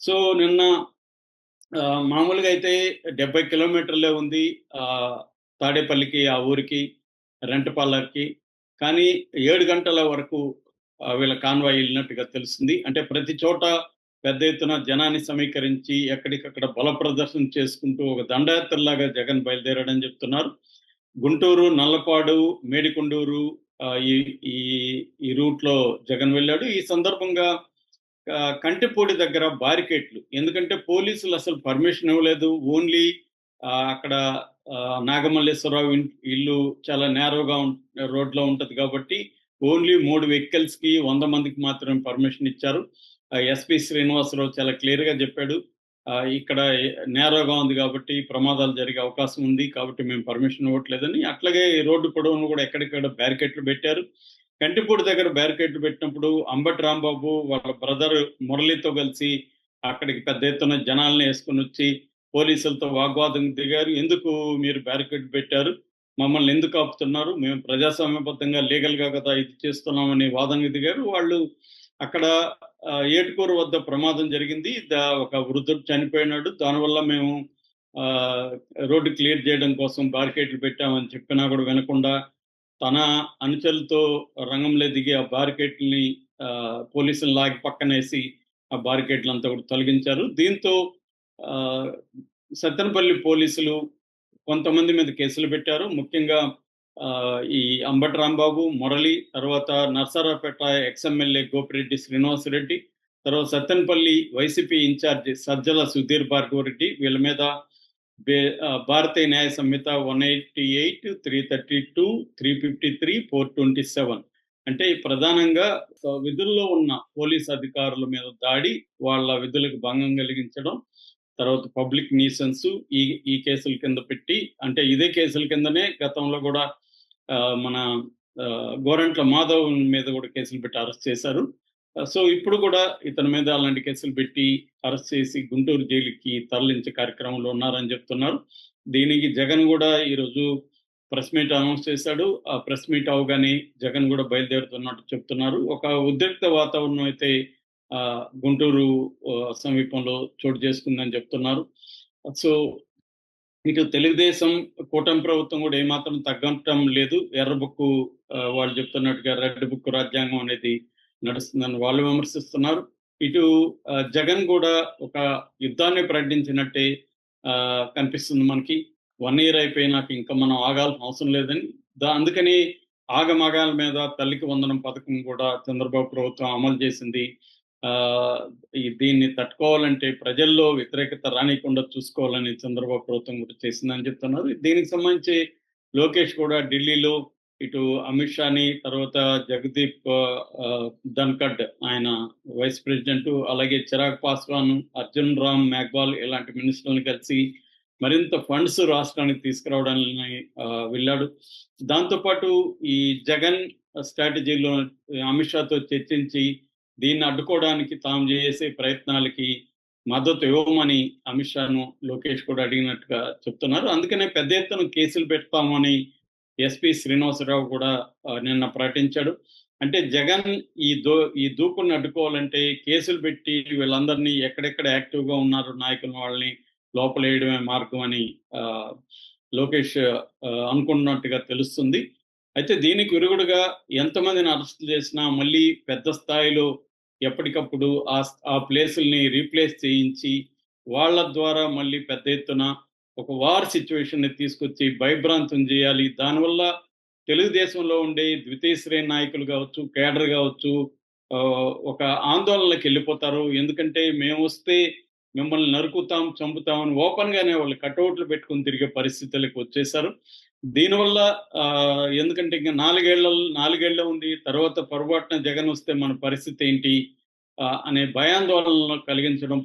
So, నిన్న మామూలుగా అయితే 70 కిలోమీటర్లే ఉంది. తాడేపల్లికి ఆ ఊరికి, రెంటపాలెంకి. కానీ 7 గంటల వరకు వీళ్ళ కాన్వాయ్ ఎళ్ళినట్టుగా తెలుస్తుంది. అంటే ప్రతి చోట పెద్ద ఎత్తున జనాన్ని సమీకరించి ఎక్కడికక్కడ బల ప్రదర్శన చేసుకుంటూ ఒక దండయాత్రలాగా జగన్ బయలుదేరాడని చెప్తున్నారు. గుంటూరు, నల్లపాడు, మేడికొండూరు ఈ ఈ ఈ రూట్‌లో జగన్ వెళ్ళాడు. ఈ సందర్భంగా కంటిపూడి దగ్గర బారికేడ్లు. ఎందుకంటే పోలీసులు అసలు పర్మిషన్ ఇవ్వలేదు. ఓన్లీ అక్కడ నాగమల్లేశ్వరరావు ఇల్లు చాలా నేరోగా రోడ్‌లో ఉంటది కాబట్టి ఓన్లీ 3 వెహికల్స్‌కి 100 మందికి మాత్రమే పర్మిషన్ ఇచ్చారు. ఎస్పీ శ్రీనివాసరావు చాలా క్లియర్‌గా చెప్పాడు. ఇక్కడ నేరోగా ఉంది కాబట్టి ప్రమాదాలు జరిగే అవకాశం ఉంది. కాబట్టి మేము పర్మిషన్ ఇవ్వట్లేదని. అట్లాగే రోడ్డు పొడవునా కూడా ఎక్కడికక్కడ బ్యారికేడ్లు పెట్టారు. కంటిపూడి దగ్గర బ్యారికేడ్లు పెట్టినప్పుడు అంబటి రాంబాబు వాళ్ళ బ్రదర్ మురళితో కలిసి అక్కడికి పెద్ద ఎత్తున జనాల్ని యేసుకొనొచ్చి పోలీసులతో వాగ్వాదం దిగారు. ఎందుకు మీరు బ్యారికేడ్ పెట్టారు? మమ్మల్ని ఎందుకు ఆపుతున్నారు? మేము ప్రజాస్వామ్యబద్ధంగా లీగల్‌గా కదా ఇది చేస్తున్నామని వాదనకు దిగారు. వాళ్ళు అక్కడ ఏటుకూరు వద్ద ప్రమాదం జరిగింది. ఒక వృద్ధుడు చనిపోయినాడు. దానివల్ల మేము ఆహ్, రోడ్డు క్లియర్ చేయడం కోసం బారికేడ్లు పెట్టామని చెప్పినా కూడా వినకుండా తన అనుచరులతో రంగంలో దిగి ఆ బారికేడ్‌లని పోలీసులు లాగి పక్కనేసి ఆ బారికేడ్‌లంతా కూడా తొలగించారు. దీంతో ఆహ్, సత్తెనపల్లి పోలీసులు కొంతమంది మీద కేసులు పెట్టారు. ముఖ్యంగా ఈ అంబటి రాంబాబు, మురళి, తర్వాత నర్సరావుపేట ఎక్స్-ఎమ్మెల్యే గోపిరెడ్డి శ్రీనివాసరెడ్డి, తర్వాత సత్తెనపల్లి వైసీపీ ఇన్‌చార్జ్ సజ్జల సుధీర్ భార్గవరెడ్డి వీళ్ళ మీద భారతీయ న్యాయ సంహిత 188, 332, 353, 427 అంటే ప్రధానంగా విధుల్లో ఉన్న పోలీస్ అధికారుల మీద దాడి, వాళ్ళ విధులకు భంగం కలిగించడం, తర్వాత పబ్లిక్ న్యూసెన్స్ ఈ ఈ కేసుల కింద పెట్టి అంటే ఇదే కేసుల కిందనే గతంలో కూడా మన గోరంట్ల మాధవ్ మీద కూడా కేసులు పెట్టి అరెస్ట్ చేశారు. సో, ఇప్పుడు కూడా ఇతని మీద అలాంటి కేసులు పెట్టి అరెస్ట్ చేసి గుంటూరు జైలుకి తరలించే కార్యక్రమంలో ఉన్నారని చెప్తున్నారు. దీనికి జగన్ గూడా ఈరోజు ప్రెస్ మీట్ అనౌన్స్ చేశాడు. ఆ ప్రెస్ మీట్ అవ్వగానే జగన్ గూడా బయలుదేరుతున్నట్టు చెప్తున్నారు. ఒక ఉద్రిక్త వాతావరణం అయితే గుంటూరు సమీపంలో చోటు చేసుకుందని చెప్తున్నారు. సో, ఇటు తెలుగుదేశం కూటమి ప్రభుత్వం గూడా ఏమాత్రం తగ్గటం లేదు. ఎర్ర బుక్కు వాళ్ళు చెప్తున్నట్టుగా రెడ్ బుక్ రాజ్యాంగం అనేది నడుస్తుందని వాళ్ళు విమర్శిస్తున్నారు. ఇటు జగన్ గూడా ఒక యుద్ధాన్ని ప్రకటించినట్టే కనిపిస్తుంది మనకి. 1 ఇయర్ అయిపోయినాక ఇంకా మనం ఆగాల్సిన అవసరం లేదని. అందుకని ఆగమగాల మీద తల్లికి వందనం పథకం కూడా చంద్రబాబు ప్రభుత్వం అమలు చేసింది. ఆహ్, దీన్ని తట్టుకోవాలంటే ప్రజల్లో వ్యతిరేకత రానీయకుండా చూసుకోవాలని చంద్రబాబు ప్రభుత్వం కూడా చేసిందని చెప్తున్నారు. దీనికి సంబంధించి లోకేష్ కూడా ఢిల్లీలో ఇటు అమిత్ షాని, తర్వాత జగదీప్ ధన్‌ఖడ్ ఆయన వైస్ ప్రెసిడెంట్, అలాగే చిరాగ్ పాస్వాన్, అర్జున్ రామ్ మేఘ్వాల్ ఇలాంటి మినిస్టర్‌లని కలిసి మరింత ఫండ్స్ రాష్ట్రానికి తీసుకురావడాన్ని వెళ్ళాడు. దాంతో పాటు ఈ జగన్ స్ట్రాటజీలో అమిత్ షాతో చర్చించి దీన్ని అడ్డుకోవడానికి తాము చేసే ప్రయత్నాలకి మద్దతు ఇవ్వమని అమిత్ షాను లోకేష్ కూడా అడిగినట్టుగా చెప్తున్నారు. అందుకనే పెద్ద ఎత్తున కేసులు పెడతామని ఎస్పీ శ్రీనివాసరావు కూడా నిన్న ప్రకటించాడు. అంటే జగన్ ఈ దూకుడుని అడ్డుకోవాలంటే కేసులు పెట్టి వీళ్ళందరినీ ఎక్కడెక్కడ యాక్టివ్‌గా ఉన్నారు నాయకులు వాళ్ళని లోపలేయడమే మార్గం అని లోకేష్ అనుకుంటున్నట్టుగా తెలుస్తుంది. అయితే దీనికి విరుగుడుగా ఎంతమందిని అరెస్ట్ చేసినా మళ్ళీ పెద్ద స్థాయిలో ఎప్పటికప్పుడు ఆ ప్లేసుల్ని రీప్లేస్ చేయించి వాళ్ళ ద్వారా మళ్ళీ పెద్ద ఎత్తున ఒక వార్ సిట్యుయేషన్‌ని తీసుకొచ్చి భయభ్రాంతం చేయాలి. దానివల్ల తెలుగుదేశంలో ఉండే ద్వితీయ శ్రేణి నాయకులు గావచ్చు, కేడర్ గావచ్చు ఒక ఆందోళనలకెళ్ళిపోతారు. ఎందుకంటే మేమొస్తే మిమ్మల్ని నరుకుతాం, చంపుతాం అని ఓపెన్‌గానే వాళ్ళు కటౌట్లు పెట్టుకొని తిరిగే పరిస్థితులకు వచ్చేసారు. దీనివల్ల ఎందుకంటే ఇంక 4 ఏళ్లే ఉంది. తర్వాత పొరపాటున జగన్ వస్తే మన పరిస్థితి ఏంటి? అనే భయాందోళనలు కలిగించడం